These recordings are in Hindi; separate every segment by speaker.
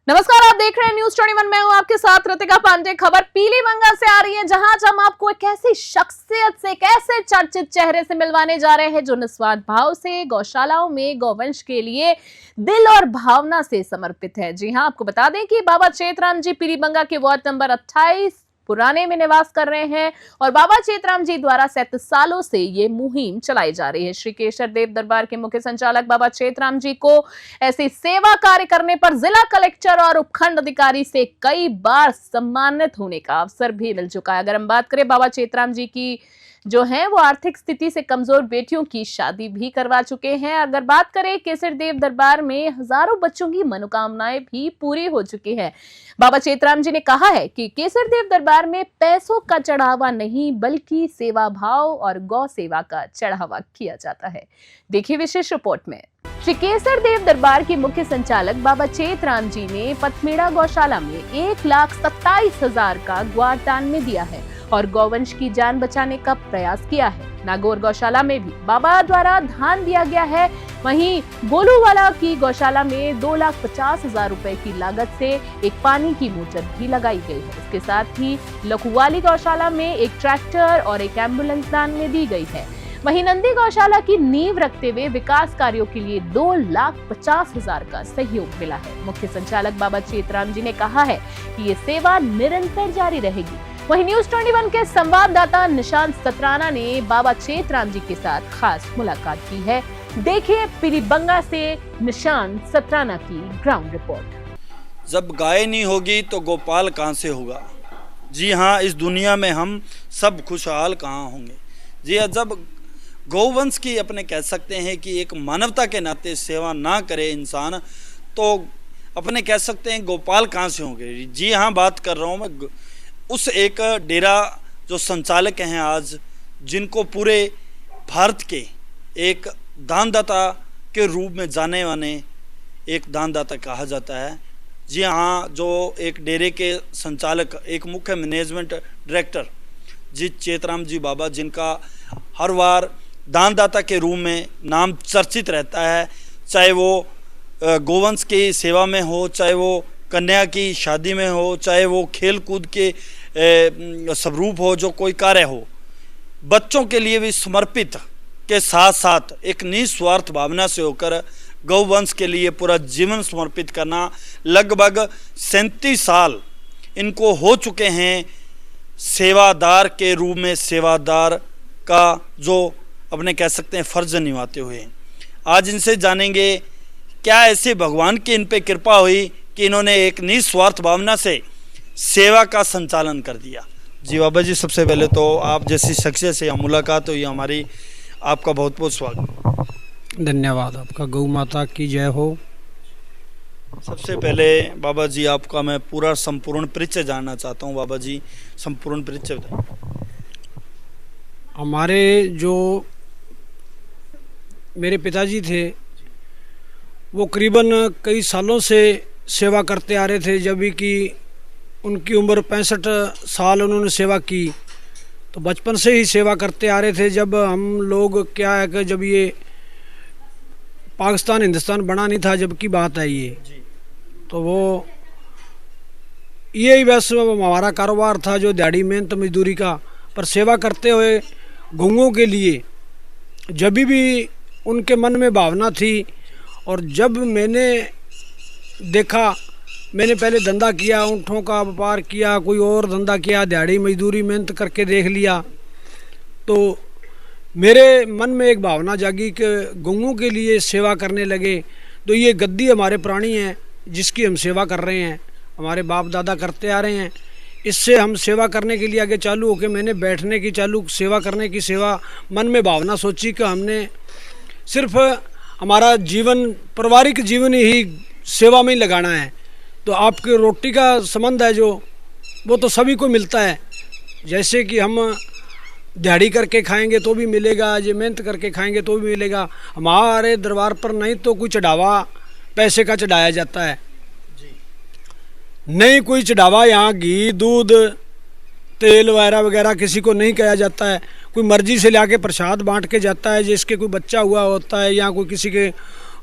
Speaker 1: नमस्कार, आप देख रहे हैं न्यूज 21। मैं हूं आपके साथ ऋतिका पांडे। खबर पीलीभंगा से आ रही है, जहां हम आपको एक ऐसी शख्सियत से, एक ऐसे चर्चित चेहरे से मिलवाने जा रहे हैं जो निस्वार्थ भाव से गौशालाओं में गौवंश के लिए दिल और भावना से समर्पित है। जी हां, आपको बता दें कि बाबा चेतराम जी पीलीभंगा के वार्ड नंबर 28 पुराने में निवास कर रहे हैं और बाबा चेतराम जी द्वारा 37 सालों से ये मुहिम चलाई जा रही है। श्री केसर देव दरबार के मुख्य संचालक बाबा चेतराम जी को ऐसे सेवा कार्य करने पर जिला कलेक्टर और उपखंड अधिकारी से कई बार सम्मानित होने का अवसर भी मिल चुका है। अगर हम बात करें, बाबा चेतराम जी की जो है वो आर्थिक स्थिति से कमजोर बेटियों की शादी भी करवा चुके हैं। अगर बात करें, केसर देव दरबार में हजारों बच्चों की मनोकामनाएं भी पूरी हो चुकी है। बाबा चेतराम जी ने कहा है कि केसर देव दरबार में पैसों का चढ़ावा नहीं, बल्कि सेवा भाव और गौ सेवा का चढ़ावा किया जाता है। देखिए विशेष रिपोर्ट में। श्री केसर देव दरबार के मुख्य संचालक बाबा चेतराम जी ने पथमेड़ा गौशाला में 1,27,000 का ग्वार दान में दिया है और गौवंश की जान बचाने का प्रयास किया है। नागौर गौशाला में भी बाबा द्वारा धान दिया गया है। वहीं गोलूवाला की गौशाला में 2,50,000 रुपए की लागत से एक पानी की मोटर भी लगाई गई है। इसके साथ ही लखुवाली गौशाला में एक ट्रैक्टर और एक एम्बुलेंस दान में दी गई है। वहीं नंदी गौशाला की नींव रखते हुए विकास कार्यों के लिए 2,50,000 का सहयोग मिला है। मुख्य संचालक बाबा चेतराम जी ने कहा है कि ये सेवा निरंतर जारी रहेगी। वहीं न्यूज 21 के संवाददाता निशांत सतराना ने बाबा चेतराम जी के साथ खास मुलाकात की है। देखिए पीलीभंगा से निशांत सतराना की ग्राउंड रिपोर्ट।
Speaker 2: जब गाय नहीं होगी तो गोपाल कहाँ से होगा। जी हाँ, इस दुनिया में हम सब खुशहाल कहाँ होंगे। जी हाँ, जब गौवंश की अपने कह सकते हैं कि एक मानवता के नाते सेवा ना करे इंसान, तो अपने कह सकते हैं गोपाल कहाँ से होंगे। जी हाँ, बात कर रहा हूँ मैं उस एक डेरा जो संचालक हैं आज, जिनको पूरे भारत के एक दानदाता के रूप में जाने माने एक दानदाता कहा जाता है। जी हाँ, जो एक डेरे के संचालक, एक मुख्य मैनेजमेंट डायरेक्टर जी चेतराम जी बाबा, जिनका हर बार दानदाता के रूप में नाम चर्चित रहता है, चाहे वो गोवंश की सेवा में हो, चाहे वो कन्या की शादी में हो, चाहे वो खेल कूद के स्वरूप हो, जो कोई कार्य हो, बच्चों के लिए भी समर्पित के साथ साथ एक निस्वार्थ भावना से होकर गौवंश के लिए पूरा जीवन समर्पित करना। लगभग 37 साल इनको हो चुके हैं सेवादार के रूप में, सेवादार का जो अपने कह सकते हैं फर्ज निभाते हुए। आज इनसे जानेंगे क्या ऐसे भगवान की इन पे कृपा हुई कि इन्होंने एक निस्वार्थ भावना से सेवा का संचालन कर दिया। जी बाबा जी, सबसे पहले तो आप जैसी शख्सियत से मुलाकात हुई हमारी, आपका बहुत बहुत स्वागत।
Speaker 3: धन्यवाद आपका। गौ माता की जय हो।
Speaker 2: सबसे पहले बाबा जी आपका मैं पूरा संपूर्ण परिचय जानना चाहता हूँ। बाबा जी, संपूर्ण परिचय बताएं।
Speaker 3: हमारे जो मेरे पिताजी थे वो करीबन कई सालों से सेवा करते आ रहे थे। जब भी कि उनकी उम्र 65 साल उन्होंने सेवा की, तो बचपन से ही सेवा करते आ रहे थे। जब हम लोग क्या है कि जब ये पाकिस्तान हिंदुस्तान बना नहीं था, जब की बात है ये, तो वो यही बस हमारा कारोबार था जो दिहाड़ी मेहनत मजदूरी का, पर सेवा करते हुए गौओं के लिए जब भी उनके मन में भावना थी। और जब मैंने देखा, मैंने पहले धंधा किया, ऊँटों का व्यापार किया, कोई और धंधा किया, दिहाड़ी मजदूरी मेहनत करके देख लिया, तो मेरे मन में एक भावना जागी कि गौओं के लिए सेवा करने लगे। तो ये गद्दी हमारे प्राणी हैं जिसकी हम सेवा कर रहे हैं, हमारे बाप दादा करते आ रहे हैं। इससे हम सेवा करने के लिए आगे चालू होकर मैंने बैठने की चालू, सेवा करने की सेवा मन में भावना सोची कि हमने सिर्फ हमारा जीवन, पारिवारिक जीवन ही सेवा में ही लगाना है। तो आपके रोटी का संबंध है जो, वो तो सभी को मिलता है। जैसे कि हम दिहाड़ी करके खाएंगे तो भी मिलेगा, जो मेहनत करके खाएंगे तो भी मिलेगा। हमारे दरबार पर नहीं तो कोई चढ़ावा पैसे का चढ़ाया जाता है, नहीं कोई चढ़ावा यहाँ घी दूध तेल वगैरह किसी को नहीं किया जाता है। कोई मर्जी से लाके प्रसाद बांट के जाता है, जिसके कोई बच्चा हुआ होता है या कोई किसी के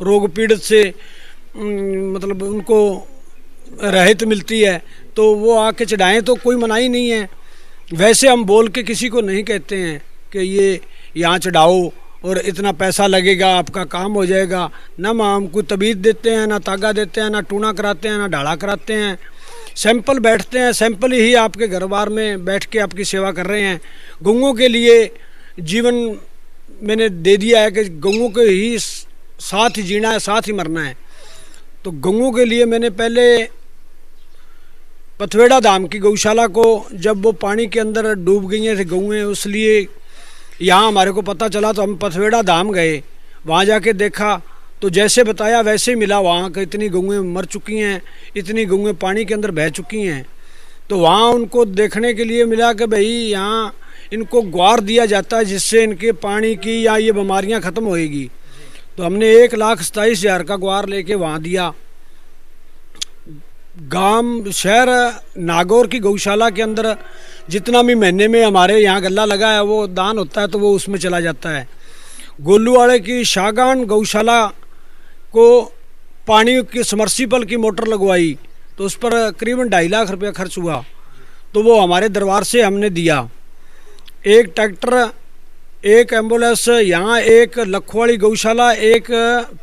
Speaker 3: रोग पीड़ित से मतलब उनको रहित मिलती है तो वो आके चढ़ाएं तो कोई मनाही नहीं है। वैसे हम बोल के किसी को नहीं कहते हैं कि ये यहाँ चढ़ाओ और इतना पैसा लगेगा, आपका काम हो जाएगा। ना हम कोई तबीयत देते हैं, ना तागा देते हैं, ना टूना कराते हैं, ना ढाला कराते हैं। सैंपल बैठते हैं, सैंपल ही आपके घर बार में बैठ के आपकी सेवा कर रहे हैं। गऊओं के लिए जीवन मैंने दे दिया है कि गऊओं के ही साथ ही जीना है, साथ ही मरना है। तो गऊओं के लिए मैंने पहले पथवेड़ा धाम की गौशाला को, जब वो पानी के अंदर डूब गई थी गऊएं, इसलिए यहाँ हमारे को पता चला तो हम पथवेड़ा धाम गए। वहाँ जाके देखा तो जैसे बताया वैसे ही मिला। वहाँ का इतनी गऊएं मर चुकी हैं, इतनी गऊएं पानी के अंदर बह चुकी हैं। तो वहाँ उनको देखने के लिए मिला कि भाई यहाँ इनको ग्वार दिया जाता है जिससे इनके पानी की या ये बीमारियाँ ख़त्म होएगी। तो हमने 1,27,000 का ग्वार लेके वहाँ दिया। गांव शहर नागौर की गौशाला के अंदर जितना भी महीने में हमारे यहाँ गल्ला लगा है वो दान होता है तो वो उसमें चला जाता है। गोलूवाड़े की शागान गौशाला को पानी की समर्सिबल की मोटर लगवाई तो उस पर करीबन 2.5 लाख रुपया खर्च हुआ। तो वो हमारे दरबार से हमने दिया। एक ट्रैक्टर, एक एम्बुलेंस, यहाँ एक लखवाड़ी गौशाला, एक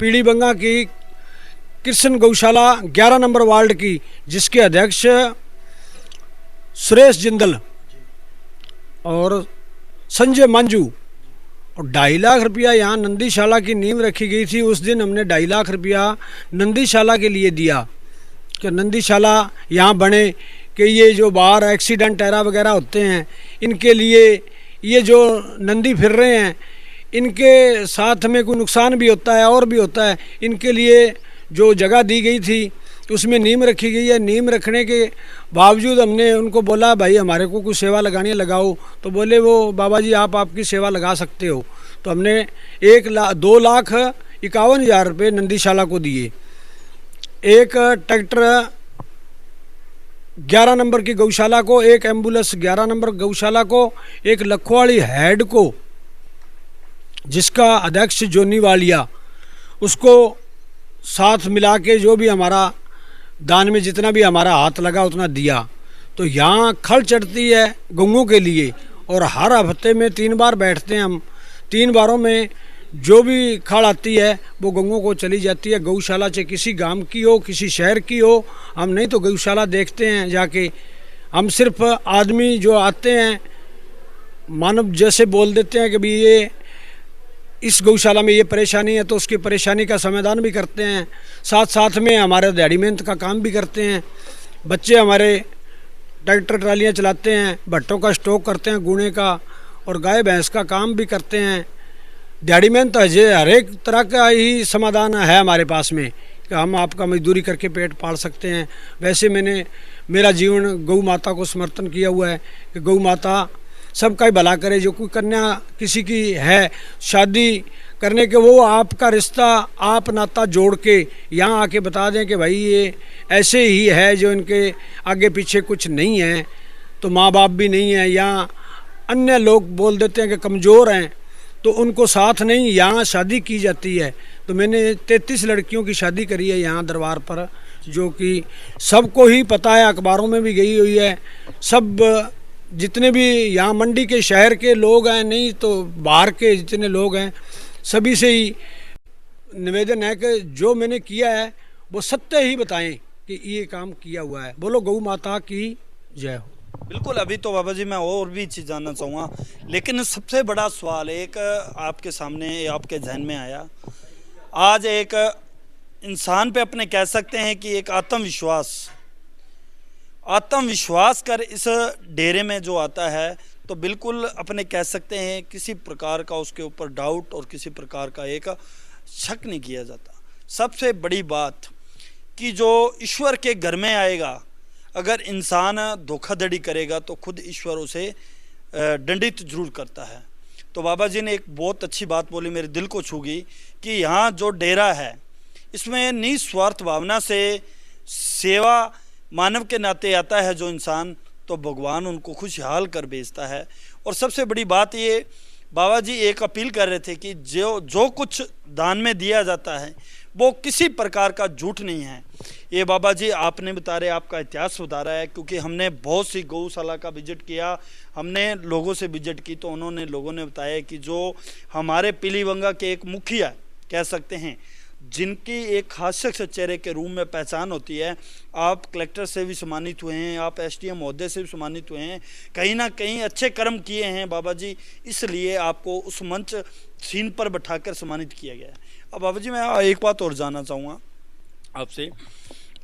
Speaker 3: पीली बंगा की कृष्ण गौशाला 11 नंबर वार्ड की, जिसके अध्यक्ष सुरेश जिंदल और संजय मंजू, और 2.5 लाख रुपया यहाँ नंदीशाला की नींव रखी गई थी। उस दिन हमने 2.5 लाख रुपया नंदीशाला के लिए दिया कि नंदीशाला यहाँ बने, कि ये जो बाहर एक्सीडेंट एरा वगैरह होते हैं इनके लिए, ये जो नंदी फिर रहे हैं इनके साथ में कोई नुकसान भी होता है और भी होता है, इनके लिए जो जगह दी गई थी उसमें नीम रखी गई है। नीम रखने के बावजूद हमने उनको बोला भाई हमारे को कुछ सेवा लगानी है, लगाओ। तो बोले वो बाबा जी आप आपकी सेवा लगा सकते हो। तो हमने 2,51,000 रुपये नंदीशाला को दिए। एक ट्रैक्टर 11 नंबर की गौशाला को, एक एम्बुलेंस 11 नंबर गौशाला को, एक लखवाड़ी हेड को जिसका अध्यक्ष जोनी वालिया, उसको साथ मिला के जो भी हमारा दान में जितना भी हमारा हाथ लगा उतना दिया। तो यहाँ खल चढ़ती है गऊओं के लिए और हर हफ्ते में 3 बार बैठते हैं हम। 3 बारों में जो भी खल आती है वो गऊओं को चली जाती है। गौशाला चाहे किसी गांव की हो, किसी शहर की हो, हम नहीं तो गौशाला देखते हैं जाके। हम सिर्फ आदमी जो आते हैं मानव जैसे बोल देते हैं कि भाई ये इस गौशाला में ये परेशानी है तो उसकी परेशानी का समाधान भी करते हैं। साथ साथ में हमारे दिहाड़ी मेहनत का काम भी करते हैं। बच्चे हमारे ट्रैक्टर ट्रालियाँ चलाते हैं, भट्टों का स्टॉक करते हैं गुणे का, और गाय भैंस का काम भी करते हैं। दिहाड़ी मेहनत हर एक तरह का ही समाधान है हमारे पास में कि हम आपका मजदूरी करके पेट पाल सकते हैं। वैसे मेरा जीवन गौ माता को समर्पण किया हुआ है कि गौ माता सबका ही भला करे। जो कोई कन्या किसी की है शादी करने के, वो आपका रिश्ता आप नाता जोड़ के यहाँ आके बता दें कि भाई ये ऐसे ही है, जो इनके आगे पीछे कुछ नहीं है, तो माँ बाप भी नहीं है, या अन्य लोग बोल देते हैं कि कमज़ोर हैं तो उनको साथ नहीं यहाँ शादी की जाती है। तो मैंने 33 लड़कियों की शादी करी है यहाँ दरबार पर, जो कि सबको ही पता है, अखबारों में भी गई हुई है। सब जितने भी यहाँ मंडी के शहर के लोग हैं, नहीं तो बाहर के जितने लोग हैं, सभी से ही निवेदन है कि जो मैंने किया है वो सत्य ही बताएं कि ये काम किया हुआ है। बोलो गौ माता की जय हो।
Speaker 2: बिल्कुल। अभी तो बाबा जी मैं और भी चीज़ जानना चाहूँगा, लेकिन सबसे बड़ा सवाल एक आपके सामने, आपके जहन में आया। आज एक इंसान पे अपने कह सकते हैं कि एक आत्मविश्वास कर इस डेरे में जो आता है तो बिल्कुल अपने कह सकते हैं किसी प्रकार का उसके ऊपर डाउट और किसी प्रकार का एक शक नहीं किया जाता। सबसे बड़ी बात कि जो ईश्वर के घर में आएगा, अगर इंसान धोखाधड़ी करेगा तो खुद ईश्वर उसे दंडित जरूर करता है। तो बाबा जी ने एक बहुत अच्छी बात बोली, मेरे दिल को छू गई, कि यहाँ जो डेरा है इसमें निस्वार्थ भावना से सेवा मानव के नाते आता है जो इंसान, तो भगवान उनको खुशहाल कर भेजता है। और सबसे बड़ी बात ये, बाबा जी एक अपील कर रहे थे कि जो कुछ दान में दिया जाता है वो किसी प्रकार का झूठ नहीं है। ये बाबा जी आपने बता रहे, आपका इतिहास बता रहा है, क्योंकि हमने बहुत सी गौशाला का विजिट किया, हमने लोगों से विजिट की, तो लोगों ने बताया कि जो हमारे पीलीबंगा के एक मुखिया कह सकते हैं, जिनकी एक खास शख्स चेहरे के रूप में पहचान होती है। आप कलेक्टर से भी सम्मानित हुए हैं, आप एसडीएम महोदय से भी सम्मानित हुए हैं, कहीं ना कहीं अच्छे कर्म किए हैं बाबा जी, इसलिए आपको उस मंच सीन पर बैठाकर सम्मानित किया गया है। अब बाबा जी मैं एक बात और जानना चाहूँगा आपसे,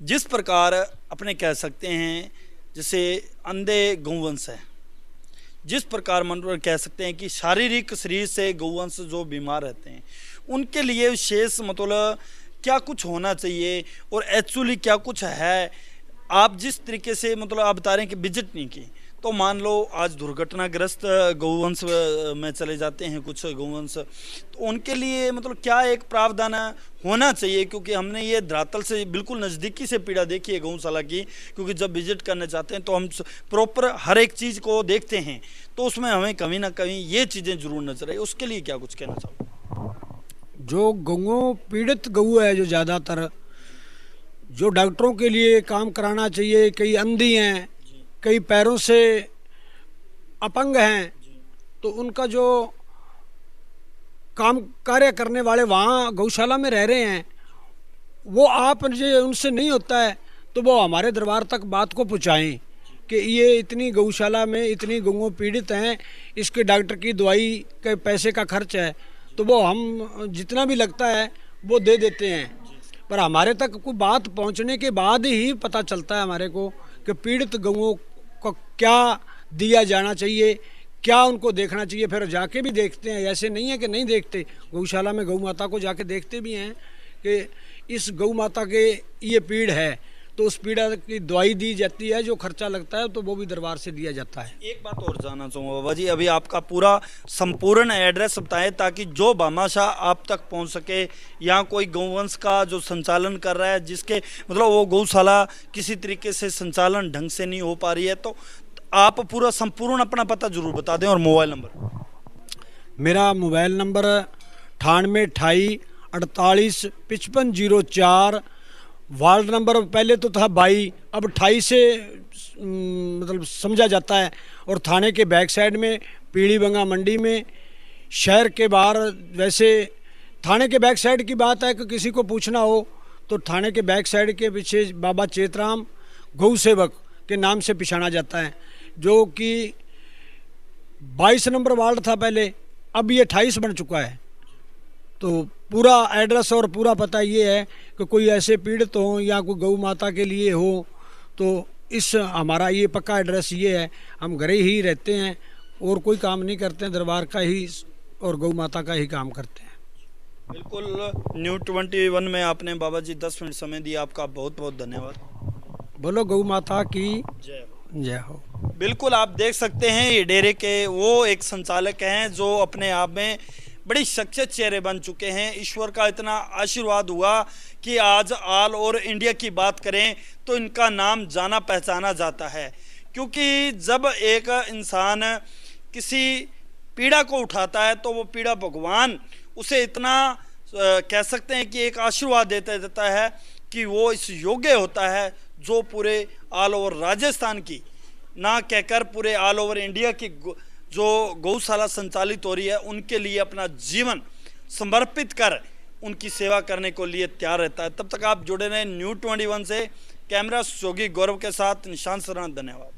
Speaker 2: जिस प्रकार अपने कह सकते हैं जैसे अंधे गौवंश है, जिस प्रकार मन कह सकते हैं कि शारीरिक शरीर से गौवंश जो बीमार रहते हैं, उनके लिए विशेष मतलब क्या कुछ होना चाहिए और एक्चुअली क्या कुछ है। आप जिस तरीके से मतलब आप बता रहे हैं कि विजिट नहीं की, तो मान लो आज दुर्घटनाग्रस्त गौवंश में चले जाते हैं कुछ गौवंश, तो उनके लिए मतलब क्या एक प्रावधान होना चाहिए, क्योंकि हमने ये धरातल से बिल्कुल नज़दीकी से पीड़ा देखी है गौशाला की, क्योंकि जब विजिट करने जाते हैं तो हम प्रॉपर हर एक चीज़ को देखते हैं, तो उसमें हमें कभी ना कभी ये चीज़ें जरूर नजर आई, उसके लिए क्या कुछ कहना चाहोगे?
Speaker 3: जो गऊ पीड़ित गऊ है, जो ज़्यादातर जो डॉक्टरों के लिए काम कराना चाहिए, कई अंधी हैं, कई पैरों से अपंग हैं, तो उनका जो काम कार्य करने वाले वहाँ गौशाला में रह रहे हैं, वो आप जो उनसे नहीं होता है तो वो हमारे दरबार तक बात को पहुँचाएँ कि ये इतनी गौशाला में इतनी गऊ पीड़ित हैं, इसके डॉक्टर की दवाई के पैसे का खर्च है, तो वो हम जितना भी लगता है वो दे देते हैं। पर हमारे तक कोई बात पहुंचने के बाद ही पता चलता है हमारे को कि पीड़ित गऊओं को क्या दिया जाना चाहिए, क्या उनको देखना चाहिए। फिर जाके भी देखते हैं, ऐसे नहीं है कि नहीं देखते, गौशाला में गौ माता को जाके देखते भी हैं कि इस गौ माता के ये पीड़ है, तो उस पीड़ा की दवाई दी जाती है, जो खर्चा लगता है तो वो भी दरबार से दिया जाता है।
Speaker 2: एक बात और जानना चाहूँगा बाबा जी, अभी आपका पूरा संपूर्ण एड्रेस बताएं ताकि जो भामाशाह आप तक पहुँच सके, या कोई गौवंश का जो संचालन कर रहा है, जिसके मतलब वो गौशाला किसी तरीके से संचालन ढंग से नहीं हो पा रही है, तो आप पूरा संपूर्ण अपना पता जरूर बता दें और मोबाइल नंबर।
Speaker 3: मेरा मोबाइल नंबर 9828 48 55 04, वार्ड नंबर पहले तो था 22, अब 28 से मतलब समझा जाता है, और थाने के बैक साइड में पीलीबंगा मंडी में, शहर के बाहर। वैसे थाने के बैक साइड की बात है कि किसी को पूछना हो तो थाने के बैक साइड के पीछे बाबा चेतराम गौ सेवक के नाम से पिछाना जाता है, जो कि 22 नंबर वार्ड था पहले, अब ये 28 बन चुका है। तो पूरा एड्रेस और पूरा पता ये है कि कोई ऐसे पीड़ित हो या कोई गौ माता के लिए हो, तो इस हमारा ये पक्का एड्रेस ये है। हम घरे ही रहते हैं और कोई काम नहीं करते हैं, दरबार का ही और गौ माता का ही काम करते हैं।
Speaker 2: बिल्कुल, न्यू 21 में आपने बाबा जी 10 मिनट समय दिया, आपका बहुत बहुत धन्यवाद।
Speaker 3: बोलो गौ माता की
Speaker 2: जय हो।
Speaker 3: जय हो।
Speaker 2: बिल्कुल, आप देख सकते हैं ये डेरे के वो एक संचालक हैं जो अपने आप में बड़ी शख्सियत चेहरे बन चुके हैं। ईश्वर का इतना आशीर्वाद हुआ कि आज ऑल ओवर इंडिया की बात करें तो इनका नाम जाना पहचाना जाता है, क्योंकि जब एक इंसान किसी पीड़ा को उठाता है तो वो पीड़ा भगवान उसे इतना कह सकते हैं कि एक आशीर्वाद देता है कि वो इस योग्य होता है, जो पूरे ऑल ओवर राजस्थान की ना कहकर पूरे ऑल ओवर इंडिया की जो गौशाला संचालित हो रही है उनके लिए अपना जीवन समर्पित कर उनकी सेवा करने को लिए तैयार रहता है। तब तक आप जुड़े रहें न्यू 21 से। कैमरा सहयोगी गौरव के साथ निशांत शरण, धन्यवाद।